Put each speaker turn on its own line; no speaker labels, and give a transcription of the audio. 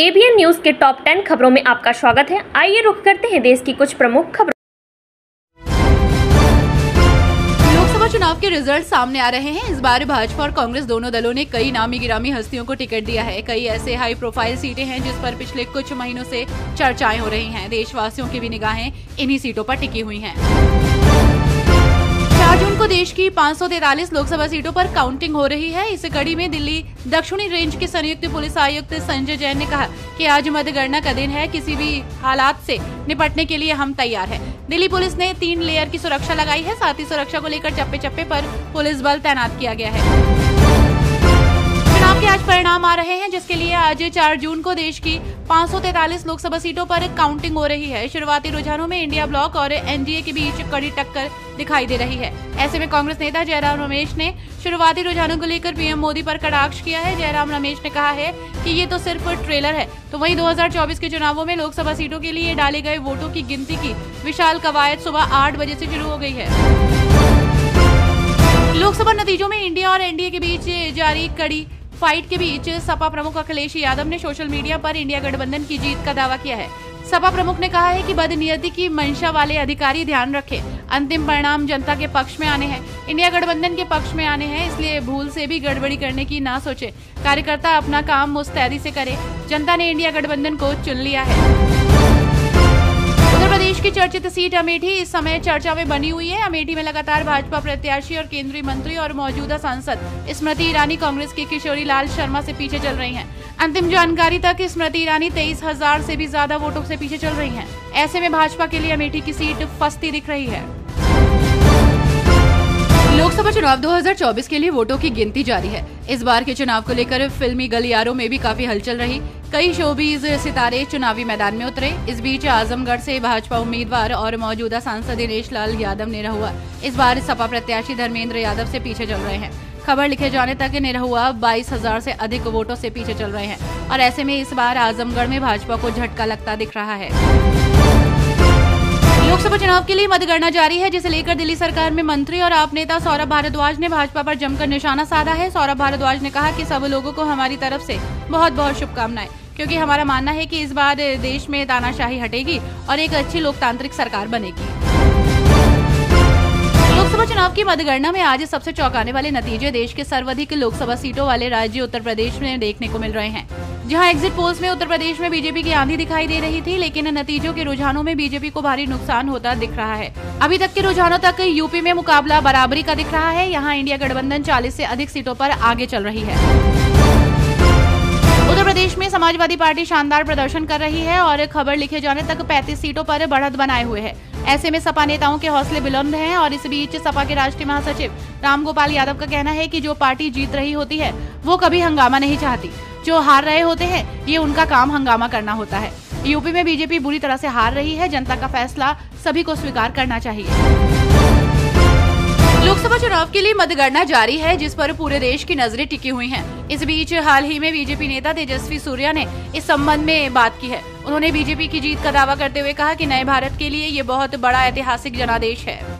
ABN news के top 10 खबरों में आपका स्वागत है। आइए रुख करते हैं देश की कुछ प्रमुख खबरों।
लोकसभा चुनाव के रिजल्ट सामने आ रहे हैं। इस बार भाजपा और कांग्रेस दोनों दलों ने कई नामी गिरामी हस्तियों को टिकट दिया है। कई ऐसे हाई प्रोफाइल सीटें हैं जिस पर पिछले कुछ महीनों से चर्चाएं हो रही हैं। देशवासियों की भी निगाहें इन्हीं सीटों पर टिकी हुई हैं। 4 जून को देश की 543 लोकसभा सीटों पर काउंटिंग हो रही है। इस कड़ी में दिल्ली दक्षिणी रेंज के संयुक्त पुलिस आयुक्त संजय जैन ने कहा कि आज मतगणना का दिन है, किसी भी हालात से निपटने के लिए हम तैयार हैं। दिल्ली पुलिस ने 3 लेयर की सुरक्षा लगाई है। साथ ही सुरक्षा को लेकर चप्पे चप्पे पर पुलिस बल तैनात किया गया है। चुनाव के आज परिणाम आ रहे हैं, जिसके लिए आज 4 जून को देश की 543 लोकसभा सीटों पर काउंटिंग हो रही है। शुरुआती रुझानों में इंडिया ब्लॉक और एनडीए के बीच कड़ी टक्कर दिखाई दे रही है। ऐसे में कांग्रेस नेता जयराम रमेश ने शुरुआती रुझानों को लेकर पीएम मोदी पर कटाक्ष किया है। जयराम रमेश ने कहा है कि ये तो सिर्फ ट्रेलर है। तो वहीं 2024 के चुनावों में लोकसभा सीटों के लिए डाले गए वोटों की गिनती की विशाल कवायद सुबह 8 बजे से शुरू हो गई है। लोकसभा नतीजों में इंडिया और एनडीए के बीच जारी कड़ी फाइट के बीच सपा प्रमुख अखिलेश यादव ने सोशल मीडिया पर इंडिया गठबंधन की जीत का दावा किया है। सपा प्रमुख ने कहा है कि बदनीयती की मंशा वाले अधिकारी ध्यान रखें, अंतिम परिणाम जनता के पक्ष में आने हैं, इंडिया गठबंधन के पक्ष में आने हैं, इसलिए भूल से भी गड़बड़ी करने की ना सोचे। कार्यकर्ता अपना काम मुस्तैदी से करे। जनता ने इंडिया गठबंधन को चुन लिया है। उत्तर प्रदेश की चर्चित सीट अमेठी इस समय चर्चा में बनी हुई है। अमेठी में लगातार भाजपा प्रत्याशी और केंद्रीय मंत्री और मौजूदा सांसद स्मृति ईरानी कांग्रेस की किशोरी लाल शर्मा से पीछे चल रही हैं। अंतिम जानकारी तक स्मृति ईरानी 23,000 से भी ज्यादा वोटों से पीछे चल रही हैं। ऐसे में भाजपा के लिए अमेठी की सीट फंसती दिख रही है। लोकसभा चुनाव 2024 के लिए वोटों की गिनती जारी है। इस बार के चुनाव को लेकर फिल्मी गलियारों में भी काफी हलचल रही। कई शोबीज सितारे चुनावी मैदान में उतरे। इस बीच आजमगढ़ से भाजपा उम्मीदवार और मौजूदा सांसद दिनेश लाल यादव निरहुआ इस बार सपा प्रत्याशी धर्मेंद्र यादव से पीछे चल रहे हैं। खबर लिखे जाने तक निरहुआ 22,000 से अधिक वोटों से पीछे चल रहे हैं और ऐसे में इस बार आजमगढ़ में भाजपा को झटका लगता दिख रहा है। लोकसभा चुनाव के लिए मतगणना जारी है, जिसे लेकर दिल्ली सरकार में मंत्री और आप नेता सौरभ भारद्वाज ने भाजपा पर जमकर निशाना साधा है। सौरभ भारद्वाज ने कहा कि सब लोगों को हमारी तरफ से बहुत बहुत शुभकामनाएं, क्योंकि हमारा मानना है कि इस बार देश में तानाशाही हटेगी और एक अच्छी लोकतांत्रिक सरकार बनेगी। लोकसभा चुनाव की मतगणना में आज सबसे चौंकाने वाले नतीजे देश के सर्वाधिक लोकसभा सीटों वाले राज्य उत्तर प्रदेश में देखने को मिल रहे हैं। जहां एग्जिट पोल्स में उत्तर प्रदेश में बीजेपी की आंधी दिखाई दे रही थी, लेकिन नतीजों के रुझानों में बीजेपी को भारी नुकसान होता दिख रहा है। अभी तक के रुझानों तक यूपी में मुकाबला बराबरी का दिख रहा है। यहाँ इंडिया गठबंधन 40 से अधिक सीटों पर आगे चल रही है। उत्तर प्रदेश में समाजवादी पार्टी शानदार प्रदर्शन कर रही है और खबर लिखे जाने तक 35 सीटों पर बढ़त बनाए हुए है। ऐसे में सपा नेताओं के हौसले बुलंद हैं और इस बीच सपा के राष्ट्रीय महासचिव रामगोपाल यादव का कहना है कि जो पार्टी जीत रही होती है वो कभी हंगामा नहीं चाहती। जो हार रहे होते हैं ये उनका काम हंगामा करना होता है। यूपी में बीजेपी बुरी तरह से हार रही है। जनता का फैसला सभी को स्वीकार करना चाहिए। लोकसभा चुनाव के लिए मतगणना जारी है, जिस पर पूरे देश की नजरें टिकी हुई हैं। इस बीच हाल ही में बीजेपी नेता तेजस्वी सूर्या ने इस संबंध में बात की है। उन्होंने बीजेपी की जीत का दावा करते हुए कहा कि नए भारत के लिए ये बहुत बड़ा ऐतिहासिक जनादेश है।